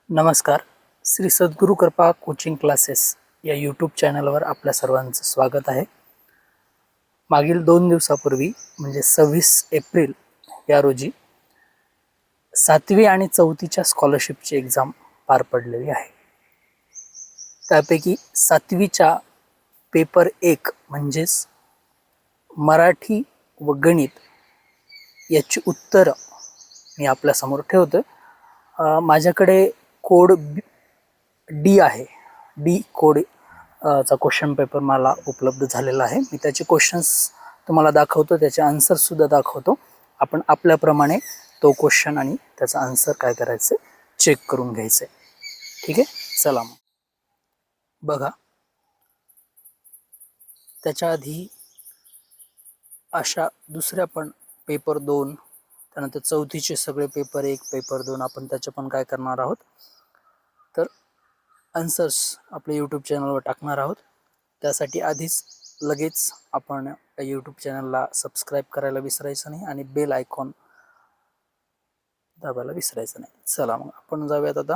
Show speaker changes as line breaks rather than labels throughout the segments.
नमस्कार. श्री सद्गुरू कृपा coaching classes या यूट्यूब चॅनलवर आपल्या सर्वांचं स्वागत आहे. मागील 2 दिवसापूर्वी म्हणजे 26 एप्रिल या रोजी 7वी आणि 4थीच्या स्कॉलरशिपची एक्झाम पार पडलेली आहे. त्यापैकी 7वीच्या पेपर 1 म्हणजेच मराठी व गणित याची उत्तरं मी आपल्यासमोर ठेवतो. माझ्याकडे कोड डी आहे. डी कोड चा क्वेश्चन पेपर मला उपलब्ध झालेला आहे. मी त्याचे क्वेश्चन्स तुम्हाला दाखवतो, त्याचे आन्सरसुद्धा दाखवतो. आपण आपल्याप्रमाणे तो क्वेश्चन आणि त्याचा आन्सर काय करायचं चेक करून घ्यायचं. ठीक आहे, चला मग बघा. त्याच्या आधी अशा दुसऱ्या पण पेपर 2, त्यानंतर 4थीचे सगळे पेपर 1, पेपर 2 आपण त्याचे पण काय करणार आहोत तर आन्सर्स आपल्या यूट्यूब चॅनलवर टाकणार आहोत. त्यासाठी आधीच लगेच आपण यूट्यूब चॅनलला सबस्क्राईब करायला विसरायचं नाही आणि बेल आयकॉन दाबायला विसरायचं नाही. चला मग आपण जाऊयात. आता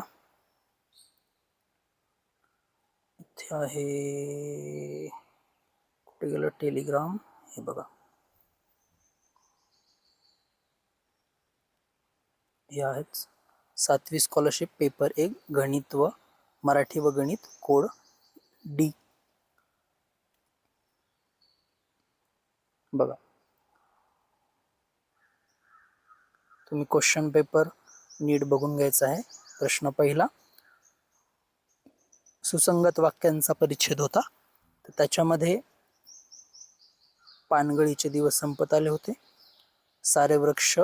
इथे आहे, कुठे गेलं टेलिग्राम, हे बघा, हे आहेत 7वी स्कॉलरशिप पेपर 1 गणित व मराठी व गणित कोड डी. बघा, तुम्ही क्वेश्चन पेपर नीट बघून घ्यायचा आहे. प्रश्न पहिला, सुसंगत वाक्यांचा परिच्छेद होता. तर त्याच्यामध्ये पानगळीचे दिवस संपत आले होते, सारे वृक्ष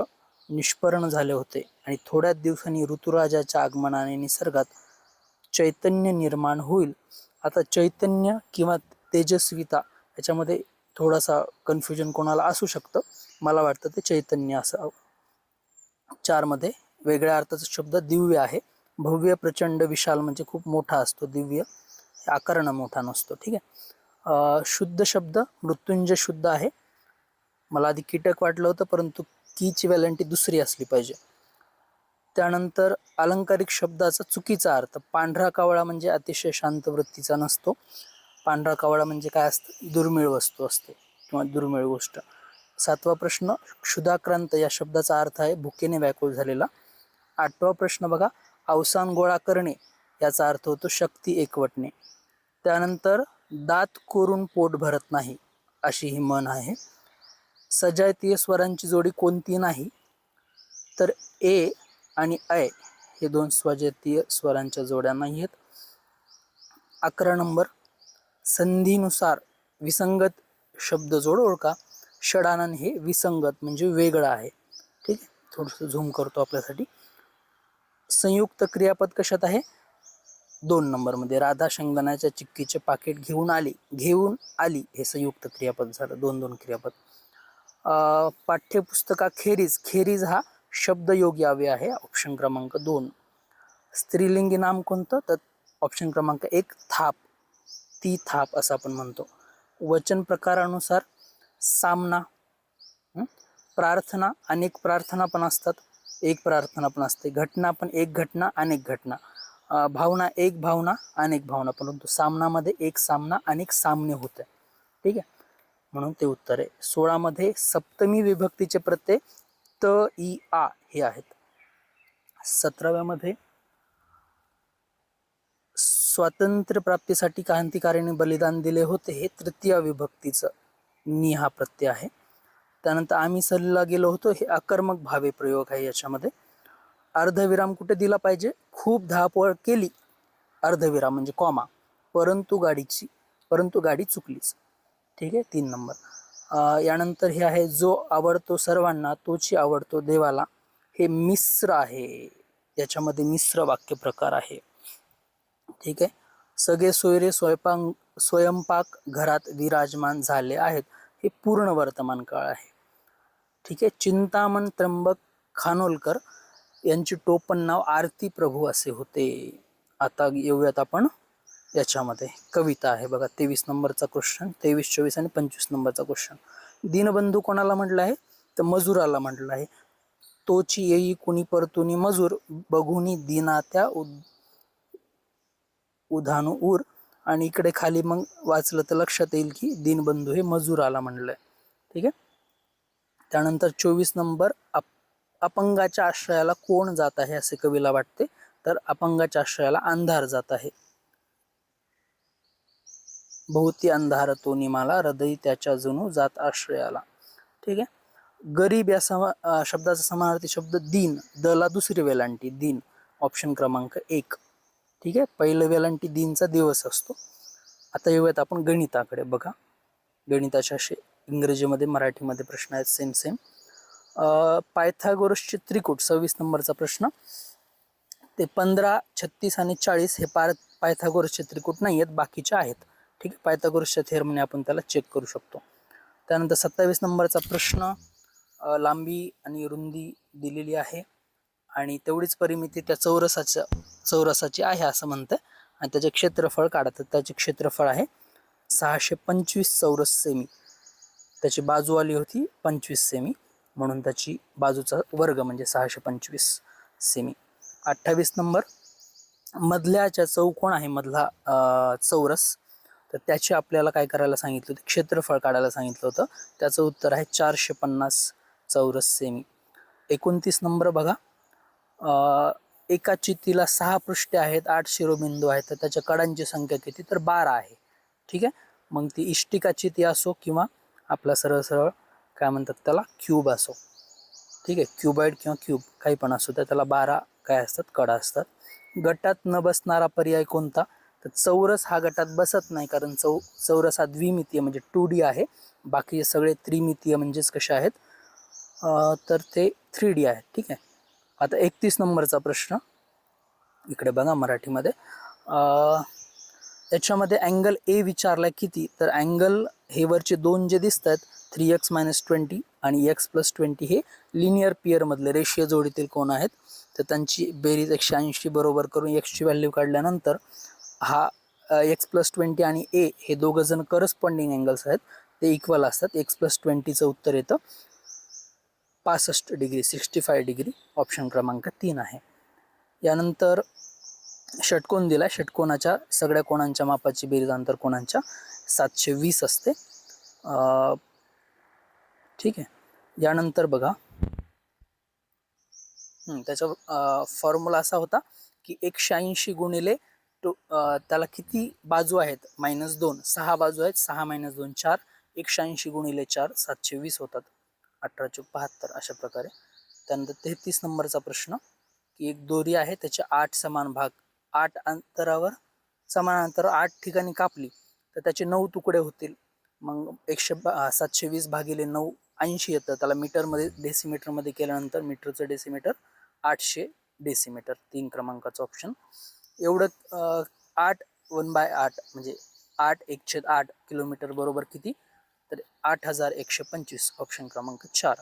निष्पर्ण झाले होते आणि थोड्याच दिवसांनी ऋतुराजाच्या आगमनाने निसर्गात चैतन्य निर्माण होईल. आता चैतन्य किंवा तेजस्विता याच्यामध्ये थोडासा कन्फ्युजन कोणाला असू शकतं. मला वाटतं ते चैतन्य असं. 4 मध्ये वेगळ्या अर्थाचा शब्द दिव्य आहे. भव्य, प्रचंड, विशाल म्हणजे खूप मोठा असतो. दिव्य आकारानं मोठा नसतो. ठीक आहे. शुद्ध शब्द मृत्युंजय शुद्ध आहे. मला आधी कीटक वाटलं होतं, परंतु कीची व्हॅलेंटी दुसरी असली पाहिजे. त्यानंतर अलंकारिक शब्दाचा चुकीचा अर्थ, पांढरा कावळा म्हणजे अतिशय शांत वृत्तीचा नसतो. पांढरा कावळा म्हणजे काय असतं, दुर्मिळ वस्तू असते किंवा दुर्मिळ गोष्ट. 7वा प्रश्न, क्षुधाक्रांत या शब्दाचा अर्थ आहे भुकेने व्याकुळ झालेला. 8वा प्रश्न बघा, अवसान गोळा करणे याचा अर्थ होतो शक्ती एकवटणे. त्यानंतर दात कोरून पोट भरत नाही अशी ही म्हण आहे. सजातीय स्वरांची जोडी कोणती नाही, तर ए आणि ऐ हे 2 स्वजातीय स्वरांच्या जोड्या नाही आहेत. 11 नंबर, संधीनुसार विसंगत शब्द जोड ओळखा. षडानन हे विसंगत म्हणजे वेगळं आहे. ठीक आहे, थोडंसं झूम करतो आपल्यासाठी. संयुक्त क्रियापद कशात आहे, 2 नंबरमध्ये. राधा शेंगदाण्याच्या चिक्कीचे पाकिट घेऊन आली हे संयुक्त क्रियापद झालं. 2-2 क्रियापद. पाठ्यपुस्तकाखेरीज हा शब्दयोगी अव्यय आहे. ऑप्शन क्रमांक 2. स्त्रीलिंगी नाम कोणतं, तर ऑप्शन क्रमांक 1 थाप, ती थाप असं आपण म्हणतो. वचन प्रकारानुसार सामना. प्रार्थना, अनेक प्रार्थना पण असतात, एक प्रार्थना पण असते. घटना पण एक घटना, अनेक घटना. भावना एक भावना, अनेक भावना. परंतु सामनामध्ये एक सामना, अनेक सामने होते. ठीक आहे, म्हणून ते उत्तर आहे. 16 मध्ये सप्तमी विभक्तीचे प्रत्यय त, इ, आ हे आहेत. 17व्या मध्ये स्वातंत्र्य प्राप्तीसाठी क्रांतिकाऱ्यांनी बलिदान दिले होते हे तृतीय विभक्तीचं नि हा प्रत्यय आहे. त्यानंतर आम्ही सहलीला गेलो होतो हे अकर्मक भावे प्रयोग आहे. याच्यामध्ये अर्धविराम कुठे दिला पाहिजे, खूप धावपळ केली, अर्धविराम म्हणजे कॉमा, परंतु गाडी चुकलीच. ठीक आहे, 3 नंबर. यानंतर हे आहे, जो आवडतो सर्वांना तोची आवडतो देवाला, हे मिश्र आहे. याच्यामध्ये मिश्र वाक्य प्रकार आहे. ठीक आहे. सगळे सोयरे स्वयंपाक घरात विराजमान झाले आहेत, हे पूर्ण वर्तमान काळ आहे. ठीक आहे. चिंतामण त्र्यंबक खानोलकर यांची टोपण नाव आरती प्रभू असे होते. आता येऊयात आपण याच्यामध्ये. कविता आहे बघा, 23 नंबरचा क्वेश्चन, 23, 24 आणि 25 नंबरचा क्वेश्चन. दीनबंधू कोणाला म्हटलं आहे, तर मजुराला म्हटलं आहे. तोची येई कुणी परतुनी मजूर, बघुनी दीना त्या उधानु उर, आणि इकडे खाली मग वाचलं तर लक्षात येईल की दीनबंधू हे मजुराला म्हणलंय. ठीक आहे. त्यानंतर 24 नंबर, अपंगाच्या आश्रयाला कोण जात आहे असे कवीला वाटते? तर अपंगाच्या आश्रयाला अंधार जात आहे. भोवती अंधार तो निमाला, हृदय त्याच्या जणू जात आश्रयाला. ठीक आहे. गरीब या शब्दाचा समानार्थी शब्द दीन, दला दुसरी वेलांटी दीन, ऑप्शन क्रमांक 1. ठीक आहे. पहिलं वेलांटी दीनचा दिवस असतो. आता येऊयात आपण गणिताकडे. बघा, गणिताचे असे इंग्रजीमध्ये मराठीमध्ये प्रश्न आहेत सेम सेम. पायथागोरसचे त्रिकूट 26 नंबरचा प्रश्न. ते 15, 36 आणि 40 हे पायथागोरसचे त्रिकूट नाही आहेत, बाकीचे आहेत. ठीक आहे. पायथागोरसच्या थेरमने आपण त्याला चेक करू शकतो. त्यानंतर 27 नंबरचा प्रश्न, लांबी आणि रुंदी दिलेली आहे आणि तेवढीच परिमिती त्या चौरसाची आहे असं म्हणतं, आणि त्याचे क्षेत्रफळ काढतात. त्याचे क्षेत्रफळ आहे 625 चौरस सेमी. त्याची बाजू आली होती 25 सेमी, म्हणून त्याची बाजूचा वर्ग म्हणजे 625 सेमी. 28 नंबर, मधल्याच्या चौकोन आहे मधला चौरस, तर त्याची आपल्याला काय करायला सांगितलं होतं? क्षेत्रफळ काढायला सांगितलं होतं. त्याचं उत्तर आहे 450 चौरस सेमी. 29 नंबर बघा, एका चितीला 6 पृष्ठे आहेत, 8 शिरोबिंदू आहेत, तर त्याच्या कडांची संख्या किती? तर 12 आहे. ठीक आहे. मग ती इष्टिका चिती असो किंवा आपला सरळ सरळ काय म्हणतात त्याला क्यूब असो. ठीक आहे. क्यूबॉइड किंवा क्यूब काही पण असो, तर त्याला 12 काय असतात? कडा असतात. गटात न बसणारा पर्याय कोणता? तर चौरस हा गटात बसत नाही, कारण चौरस हा द्विमितीय म्हणजे 2D आहे. बाकी सगळे त्रिमितीय म्हणजेच कसे आहेत? तर ते 3D आहेत. ठीक आहे. आता 31 नंबरचा प्रश्न इकडे बघा मराठीमध्ये. याच्यामध्ये अँगल ए विचारलाय किती? तर अँगल हे वरचे दोन जे दिसत आहेत 3x - 20 आणि x+20 हे लिनियर पेअर मधले रेषीय जोडीतील कोण आहेत? तर त्यांची बेरीज 180 बरोबर करून x ची व्हॅल्यू काढल्यानंतर हा x+20 आणि a हे दोघं जण करस्पॉन्डिंग अँगल्स आहेत, ते इक्वल असतात. x+20चं उत्तर येतं 65 डिग्री, 65 डिग्री, ऑप्शन क्रमांक 3 आहे. यानंतर षटकोन दिला. षटकोनाच्या सगळ्या कोणांच्या मापाची बेरीज आंतर कोणांच्या 720 असते. ठीक आहे. यानंतर बघा, त्याचा फॉर्म्युला असा होता की 180 गुणिले त्याला किती बाजू आहेत? -2. 6 बाजू आहेत, 6 - 2 4. 180 गुणिले 4 720 होतात. 18 × 72 अशा प्रकारे. त्यानंतर 33 नंबरचा प्रश्न, की एक दोरी आहे, त्याचे 8 समान भाग 8 अंतरावर समान अंतर 8 ठिकाणी कापली तर त्याचे 9 तुकडे होतील. मग 720 भागिले 9 80 येतं. त्याला मीटरमध्ये डेसिमीटरमध्ये केल्यानंतर मीटरचं डेसिमीटर 800 डेसिमीटर. 3 क्रमांकाचं ऑप्शन. एवढं 8 1/8 म्हणजे 8 1/8 किलोमीटर बरोबर किती? तर 8125, ऑप्शन क्रमांक 4.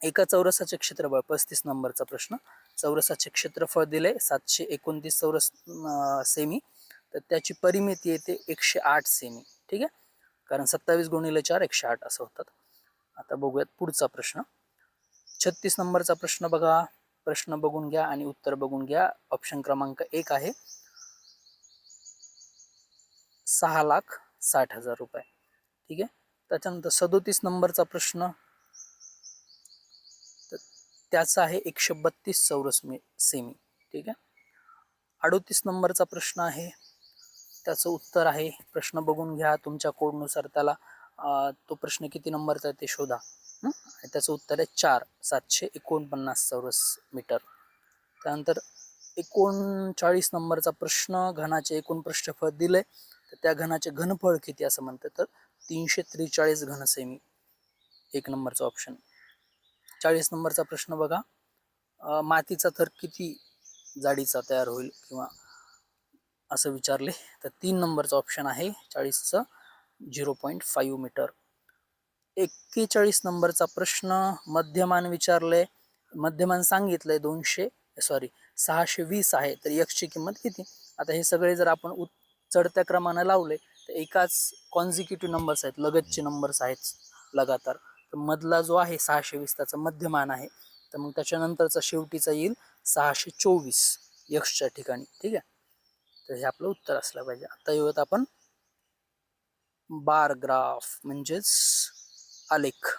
एका चौरसाचे क्षेत्रफळ 35 नंबरचा प्रश्न. चौरसाचे क्षेत्रफळ दिले 729 चौरस सेमी, तर त्याची परिमिती येते 108 सेमी. ठीक आहे. कारण 27 गुणिले 4 108 असं होतात. आता बघूयात पुढचा प्रश्न. 36 नंबरचा प्रश्न बघा. प्रश्न बघून घ्या आणि उत्तर बघून घ्या. ऑप्शन क्रमांक 1 आहे 6,60,000 रुपये. ठीक आहे. त्याच्यानंतर 37 नंबरचा प्रश्न, त्याचा आहे 132 चौरस सेमी. ठीक आहे. 38 नंबरचा प्रश्न आहे, त्याचं उत्तर आहे, प्रश्न बघून घ्या, तुमच्या कोडनुसार त्याला तो प्रश्न किती नंबरचा आहे ते शोधा. आणि त्याचं उत्तर आहे 4 749 चौरस मीटर. त्यानंतर 39 नंबरचा प्रश्न, घनाचे एकूण पृष्ठफळ दिले तर त्या घनाचे घनफळ किती असं म्हणतात? तर 343 घन सेमी. 1 नंबरचा ऑप्शन. 40 नंबरचा प्रश्न बघा. मातीचा थर किती जाडीचा तयार होईल किंवा असं विचारले तर 3 नंबरचा ऑप्शन आहे 40चं 0.5 मीटर. 41 नंबरचा प्रश्न, मध्यमान विचारले. मध्यमान सांगितलंय 620 आहे, तर x ची किंमत किती? आता हे सगळे जर आपण चढत्या क्रमानं लावले तर एकाच कॉन्झिक्युटिव्ह नंबर्स आहेत, लगतचे नंबर्स आहेत लगातार. तर मधला जो आहे 620 त्याचा मध्यमान आहे, तर मग त्याच्यानंतरचा शेवटीचा येईल 624 x च्या ठिकाणी. ठीक आहे. तर हे आपलं उत्तर असलं पाहिजे. आता येऊयात आपण बार ग्राफ म्हणजेच आलेख.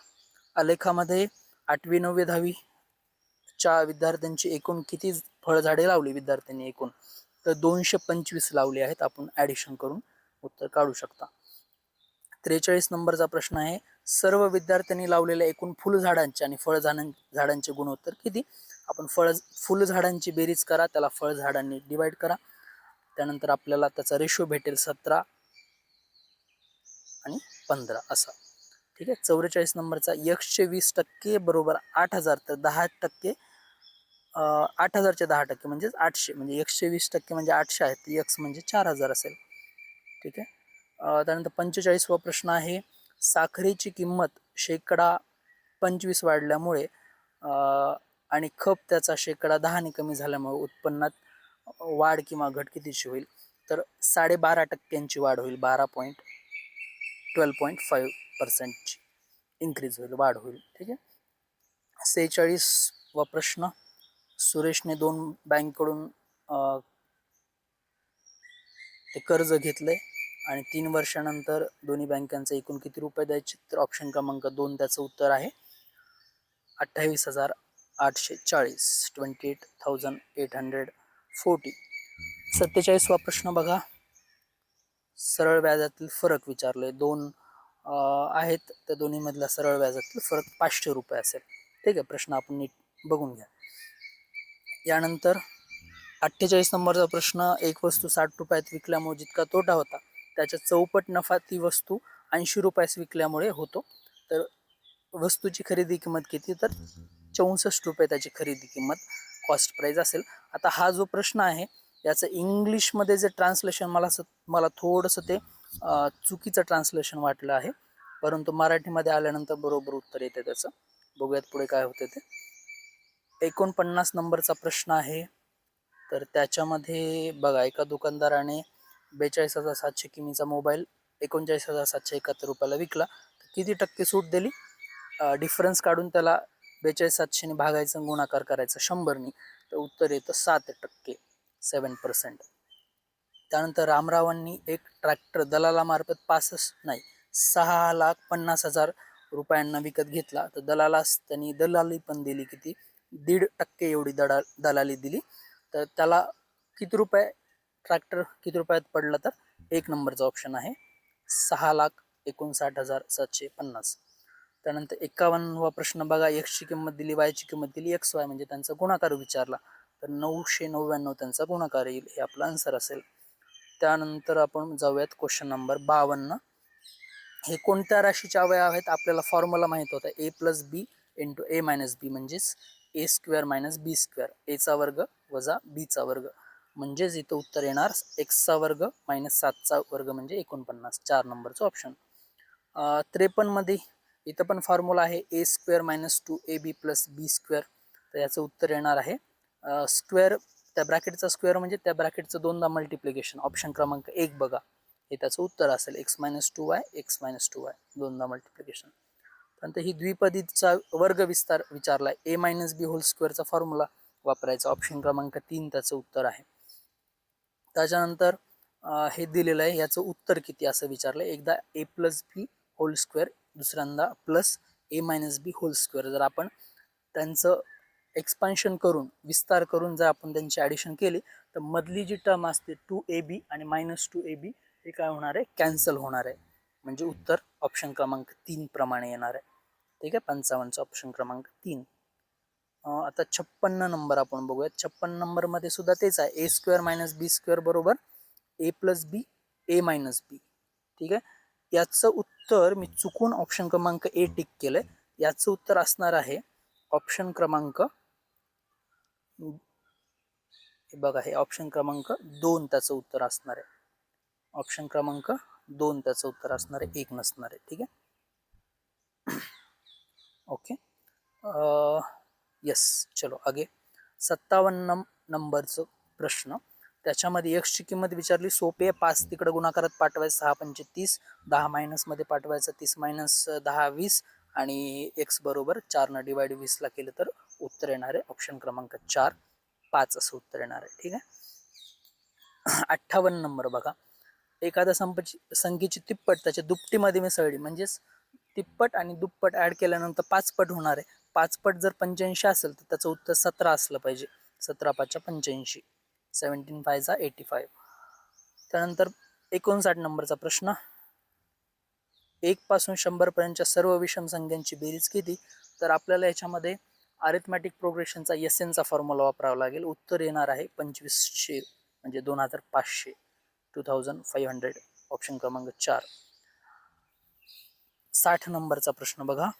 आलेखामध्ये 8वी 9वी 10वी च्या विद्यार्थ्यांची एकूण किती फळझाडे लावली विद्यार्थ्यांनी एकूण, तर 225 लावली आहेत. आपण ॲडिशन करून उत्तर काढू शकता. 43 नंबरचा प्रश्न आहे, सर्व विद्यार्थ्यांनी लावलेल्या एकूण फुलझाडांचे आणि फळझाडांचे गुणोत्तर किती. आपण फुलझाडांची बेरीज करा, त्याला फळझाडांनी डिवाइड करा, त्यानंतर आपल्याला त्याचा रेशो भेटेल 17 आणि 15 असा. ठीक आहे. 44 नंबरचा, यक्षचे 20% बरोबर 8000, तर 10% 8000चे 10% म्हणजेच 800, म्हणजे 120% म्हणजे 800 आहेत, यक्स म्हणजे 4000 असेल. ठीक आहे. त्यानंतर 45वा प्रश्न आहे, साखरेची किंमत -25% वाढल्यामुळे आणि खप त्याचा -10% कमी झाल्यामुळे उत्पन्नात वाढ किंवा घट कितीची होईल, तर 12.5% वाढ होईल. 12.5% इन्क्रीज होईल, वाढ होईल. ठीक आहे. 46वा प्रश्न, सुरेशने 2 बँकेकडून ते कर्ज घेतले आणि 3 वर्षानंतर दोन्ही बँकांचे एकूण किती रुपये द्यायचे, तर ऑप्शन क्रमांक 2 त्याचं उत्तर आहे 28,840, 28,840. 47वा प्रश्न बघा, सरळ व्याजातील फरक विचारले. 2 आहेत, त्या दोन्ही मधला सरळ व्याजातील फरक 500 रुपये असेल. ठीक आहे. प्रश्न आपण नीट बघून घ्या. यानंतर 48 नंबरचा प्रश्न, एक वस्तू 60 रुपयात विकल्यामुळे जितका तोटा होता त्याच्या चौपट नफा ती वस्तू 80 रुपयास विकल्यामुळे होतो. तर वस्तूची खरेदी किंमत किती, तर 64 रुपये त्याची खरेदी किंमत, कॉस्ट प्राइस असेल. आता हा जो प्रश्न आहे याचं इंग्लिशमध्ये जे ट्रान्सलेशन मला थोडंसं ते चुकीचं ट्रान्सलेशन वाटलं आहे, परंतु मराठीमध्ये आल्यानंतर बरोबर उत्तर येते त्याचं. बघूयात पुढे काय होते ते. 49 नंबरचा प्रश्न आहे, तर त्याच्यामध्ये बघा, एका दुकानदाराने 42,700 किमीचा मोबाईल 39,771 रुपयाला विकला, तर किती टक्के सूट दिली. डिफरन्स काढून त्याला 42,700 भागायचं, गुणाकार करायचं 100नी, तर उत्तर येतं 7%, 7%. त्यानंतर रामरावांनी एक ट्रॅक्टर दलालामार्फत 6,50,000 रुपयांना विकत घेतला, तर दलालास त्यांनी दलाली पण दिली किती, 1.5% एवढी दलाली दिली. तर त्याला किती रुपये, ट्रॅक्टर किती रुपयात पडला, तर 1 नंबरचा ऑप्शन आहे 6,59,750. त्यानंतर 51वा प्रश्न बघा, एक्सची किंमत दिली, वायची किंमत दिली, एक्स वाय म्हणजे त्यांचा गुणाकार विचारला, तर 999 त्यांचा गुणाकार येईल, हे आपला आन्सर असेल. त्यानंतर आपण जाऊयात क्वेश्चन नंबर 52. हे कोणत्या राशीचे अवयव आहेत, आपल्याला फॉर्म्युला माहित होता, a+b × a - b म्हणजेच a² - b², a चा वर्ग वजा b चा वर्ग, म्हणजेच इथं उत्तर येणार x चा वर्ग - 7 चा वर्ग म्हणजे 49, 4 नंबरचं ऑप्शन. 53 मध्ये इथं पण फॉर्म्युला आहे a² - 2ab + b², तर याचं उत्तर येणार आहे स्क्वेअर, त्या ब्रॅकेटचा स्क्वेअर म्हणजे त्या ब्रॅकेटचं दोनदा मल्टिप्लिकेशन, ऑप्शन क्रमांक 1 बघा, हे त्याचं उत्तर असेल x - 2y, x - 2y, दोनदा मल्टिप्लिकेशन. त्यानंतर ही द्विपदीचा वर्ग विस्तार विचारलाय, a - b² चा फॉर्म्युला वापरायचा, ऑप्शन क्रमांक 3 त्याचं उत्तर आहे. त्याच्यानंतर हे दिलेलं आहे, याचं उत्तर किती असं विचारलंय. एकदा a+b² दुसऱ्यांदा +a - b². जर आपण त्यांचं एक्सपान्शन करून, विस्तार करून जर आपण त्यांची ॲडिशन केली, तर मधली जी टर्म असते 2ab आणि -2ab हे काय होणार आहे, कॅन्सल होणार आहे, म्हणजे उत्तर ऑप्शन क्रमांक 3 प्रमाणे येणार आहे. ठीक आहे. 55चा ऑप्शन क्रमांक 3. आता 56 नंबर आपण बघूयात. 56 नंबरमध्ये सुद्धा तेच आहे, a² - b² बरोबर a+b, a - b. ठीक आहे. याचं उत्तर मी चुकून ऑप्शन क्रमांक ए टिक केलंय, याचं उत्तर असणार आहे ऑप्शन क्रमांक, बघा, हे ऑप्शन क्रमांक 2 त्याचं उत्तर असणार आहे. ऑप्शन क्रमांक 2 त्याचं उत्तर असणार आहे, 1 नसणार आहे. ठीक आहे. ओके. यस, चलो आगे. 57 नंबरचं प्रश्न, त्याच्यामध्ये एक्सची किंमत विचारली, सोपी आहे. 5 तिकडे गुणाकारात पाठवायचं, 6 × 5 = 30, 10 मायनसमध्ये पाठवायचं, 30 - 10 = 20, आणि एक्स बरोबर 4 न डिवाइड 20 ला केलं तर उत्तर येणार आहे ऑप्शन क्रमांक 4, 5 असं उत्तर येणार आहे. ठीक आहे. 58 नंबर बघा, एखाद्या संख्येची तिप्पट त्याच्या दुपटीमध्ये मिसळली, म्हणजेच तिप्पट आणि दुप्पट ऍड केल्यानंतर 5 पट होणार आहे. 5 पट जर 85 असेल तर त्याचं उत्तर 17 असलं पाहिजे. 17 5 85, 17 5 85. त्यानंतर 59 नंबरचा प्रश्न, 1 पासून 100 पर्यंतच्या सर्व विषम संख्यांची बेरीज किती? तर आपल्याला याच्यामध्ये अरिथमॅटिक प्रोग्रेशनचा एसएनचा फॉर्म्युला वापरावा लागेल. उत्तर येणार आहे 2500 म्हणजे 2500, 2500. ऑप्शन क्रमांक 4. 60 नंबरचा प्रश्न बघा,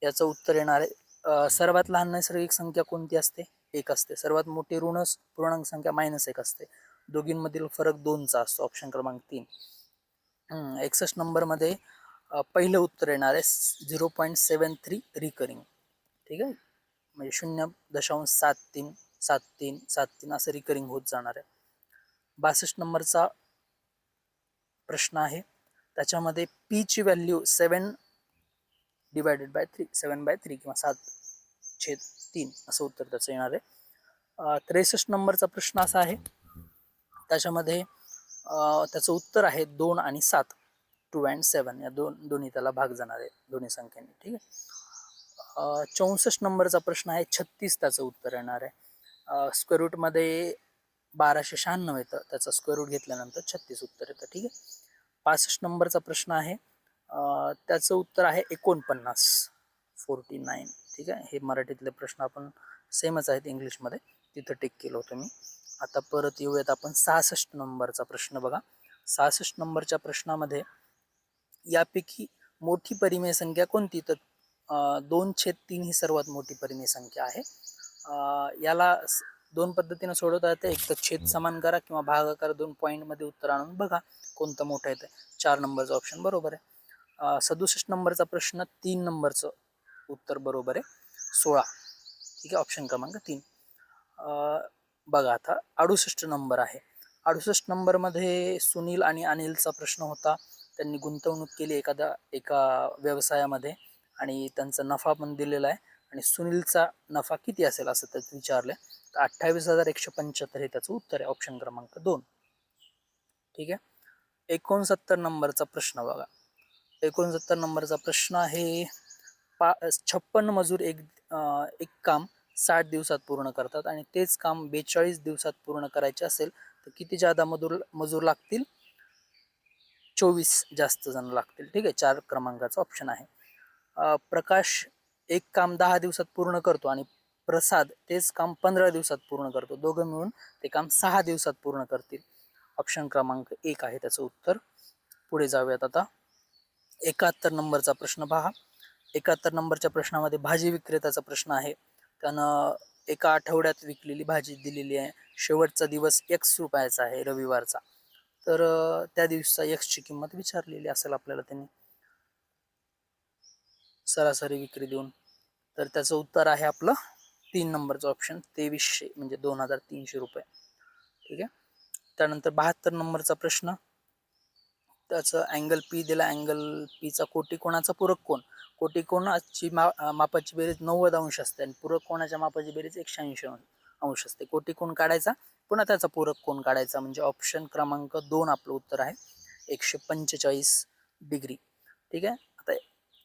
याचं उत्तर येणार आहे सर्वात लहान नैसर्गिक संख्या कोणती असते? 1 असते. सर्वात मोठी ऋण पूर्णांक संख्या -1 असते. दोघींमधील फरक 2चा असतो. ऑप्शन क्रमांक 3. 61 नंबरमध्ये पहिलं उत्तर येणार आहे 0.73 रिकरिंग. ठीक आहे, म्हणजे 0.737373 असं रिकरिंग होत जाणार आहे. 62 नंबरचा प्रश्न आहे, त्याच्यामध्ये पी ची व्हॅल्यू 7/3 किंवा 7/3 असं उत्तर त्याचं येणार आहे. 63 नंबरचा प्रश्न असा आहे, त्याच्यामध्ये त्याचं उत्तर आहे 2 आणि 7, 2 and 7 या दोन्ही त्याला भाग जाणार आहे दोन्ही संख्यांनी. ठीक आहे. 64 नंबरचा प्रश्न आहे, 36 त्याचं उत्तर येणार आहे. स्क्वेअर रूटमध्ये 1296 येतं, त्याचा स्क्वेअर रूट घेतल्यानंतर 36 उत्तर येतं. ठीक आहे. 65 नंबरचा प्रश्न आहे, त्याचं उत्तर आहे 49, 49. ठीक आहे. हे मराठीतले प्रश्न आपण सेमच आहेत इंग्लिशमध्ये, तिथं टिक केलं होतं मी. आता परत येऊयात आपण 66 नंबरचा प्रश्न बघा. 66 नंबरच्या प्रश्नामध्ये यापैकी मोठी परिमेय संख्या कोणती? तर 2/3 ही सर्वात मोठी परिमेय संख्या आहे. याला 2 पद्धतीने सोडवता येते. एक तर छेद समान करा किंवा भागाकार 2 पॉईंटमध्ये उत्तर आणून बघा कोणतं मोठं येतं. 4 नंबरचा ऑप्शन बरोबर आहे. 67 नंबरचा प्रश्न 3 नंबरचं उत्तर बरोबर आहे, 16. ठीक आहे, ऑप्शन क्रमांक 3. बघा आता 68 नंबर आहे. 68 नंबरमध्ये सुनील आणि अनिलचा प्रश्न होता. त्यांनी गुंतवणूक केली एका व्यवसायामध्ये आणि त्यांचा नफा पण दिलेला आहे, आणि सुनीलचा नफा किती असेल असं त्यात विचारलं. तर 28,175 हे त्याचं उत्तर आहे. ऑप्शन क्रमांक 2. ठीक आहे. 69 नंबरचा प्रश्न बघा. 69 नंबरचा प्रश्न आहे, 56 मजूर एक काम 60 दिवसात पूर्ण करतात आणि तेच काम 42 दिवसात पूर्ण करायचे असेल तर किती जादा मजूर लागतील? 24 जास्त जण लागतील. ठीक आहे, 4 क्रमांकाचा ऑप्शन आहे. प्रकाश एक काम 10 दिवसात पूर्ण करतो आणि प्रसाद तेच काम 15 दिवसात पूर्ण करतो. दोघं मिळून ते काम 6 दिवसात पूर्ण करतील. ऑप्शन क्रमांक 1 आहे त्याचं उत्तर. पुढे जाऊयात आता. 71 नंबरचा प्रश्न पहा. 71 नंबरच्या प्रश्नामध्ये भाजी विक्रेत्याचा प्रश्न आहे. त्यानं एका आठवड्यात विकलेली भाजी दिलेली आहे. शेवटचा दिवस X रुपयाचा आहे, रविवारचा. तर त्या दिवसाचा Xची किंमत विचारलेली असेल आपल्याला त्यांनी, सरासरी विक्री देऊन. तर त्याचं उत्तर आहे आपलं 3 नंबरचं ऑप्शन, 2300 म्हणजे 2300 रुपये. ठीक आहे. त्यानंतर 72 नंबरचा प्रश्न, त्याचं अँगल पी दिला. अँगल पीचा कोटिकोणाचा पूरक कोण? कोटिकोणाची मापाची बेरीज 90 अंश असते आणि पूरक कोणाच्या मापाची बेरीज 180 अंश असते. कोटिकोण काढायचा, पुन्हा त्याचा पूरक कोण काढायचा, म्हणजे ऑप्शन क्रमांक 2 आपलं उत्तर आहे, 145 डिग्री. ठीक आहे. आता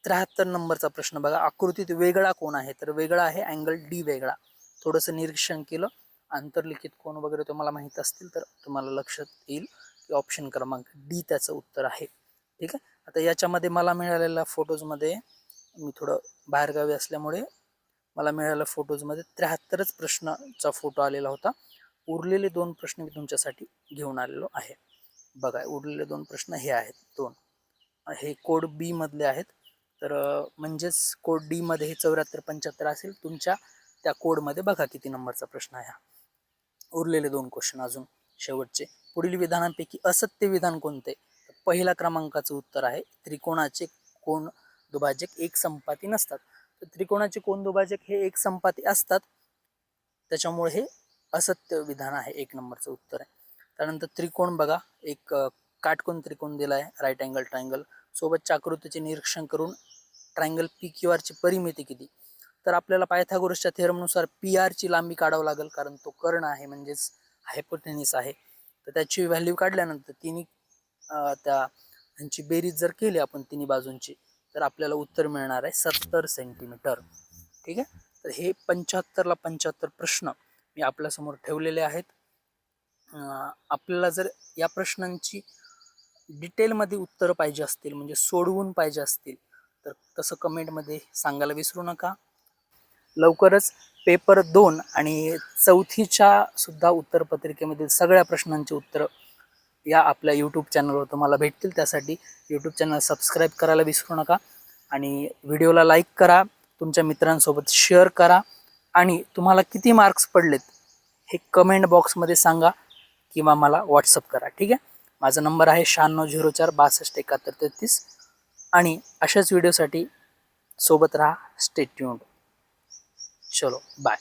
73 नंबरचा प्रश्न बघा. आकृतीत वेगळा कोण आहे? तर वेगळा आहे अँगल डी वेगळा. थोडंसं निरीक्षण केलं, अंतर्लिखित कोण वगैरे तुम्हाला माहीत असतील तर तुम्हाला लक्षात येईल की ऑप्शन क्रमांक डी त्याचं उत्तर आहे. ठीक आहे. आता याच्यामध्ये मला मिळालेल्या फोटोजमध्ये, मी थोडं बाहेरगावी असल्यामुळे मला मिळालेल्या फोटोजमध्ये 73च प्रश्नाचा फोटो आलेला होता. उरलेले 2 प्रश्न मी तुमच्यासाठी घेऊन आलेलो आहे. बघा, उरलेले 2 प्रश्न हे आहेत 2. हे कोड बी मधले आहेत. तर म्हणजेच कोड डी मध्ये हे 74-75 असेल. तुमच्या त्या कोडमध्ये बघा किती नंबरचा प्रश्न आहे हा. उरलेले 2 क्वेश्चन अजून शेवटचे. पुढील विधानांपैकी असत्य विधान कोणते? पहिला क्रमांकाचं उत्तर आहे, त्रिकोणाचे कोण दुभाजक एक संपाती नसतात. तर त्रिकोणाचे कोण दुभाजक हे एक संपाती असतात, त्याच्यामुळे हे असत्य विधान आहे. 1 नंबरचं उत्तर आहे. त्यानंतर त्रिकोण बघा, एक काटकोन त्रिकोण दिला आहे, राईट अँगल ट्रायंगल. सोबतच्या आकृतीचे निरीक्षण करून ट्रायंगल पी क्यू आरची परिमिती किती? तर आपल्याला पायथागोरसच्या थेरमनुसार पी आरची लांबी काढावं लागेल, कारण तो कर्ण आहे, म्हणजेच हायपोटेनिस आहे. तर त्याची व्हॅल्यू काढल्यानंतर त्यांची बेरीज जर केली आपण तिन्ही बाजूंची, तर आपल्याला उत्तर मिळणार आहे 70 सेंटीमीटर. ठीक आहे. तर हे 75ला 75 प्रश्न मी आपल्यासमोर ठेवलेले आहेत. आपल्याला जर या प्रश्नांची डिटेलमध्ये उत्तरं पाहिजे असतील, म्हणजे सोडवून पाहिजे असतील, तर तसं कमेंटमध्ये सांगायला विसरू नका. लवकरच पेपर 2 आणि 4थीच्या सुद्धा उत्तरपत्रिकेमधील सगळ्या प्रश्नांची उत्तरं या आपल्या यूट्यूब चॅनलवर तुम्हाला भेटतील. त्यासाठी यूट्यूब चॅनल सबस्क्राईब करायला विसरू नका आणि व्हिडिओला लाईक करा, तुमच्या मित्रांसोबत शेअर करा आणि तुम्हाला किती मार्क्स पडलेत हे कमेंट बॉक्समध्ये सांगा किंवा मला व्हॉट्सअप करा. ठीक आहे. माझा नंबर आहे 9604 62 71 33 आणि अशाच व्हिडिओसाठी सोबत राहा. Stay tuned. चलो बाय.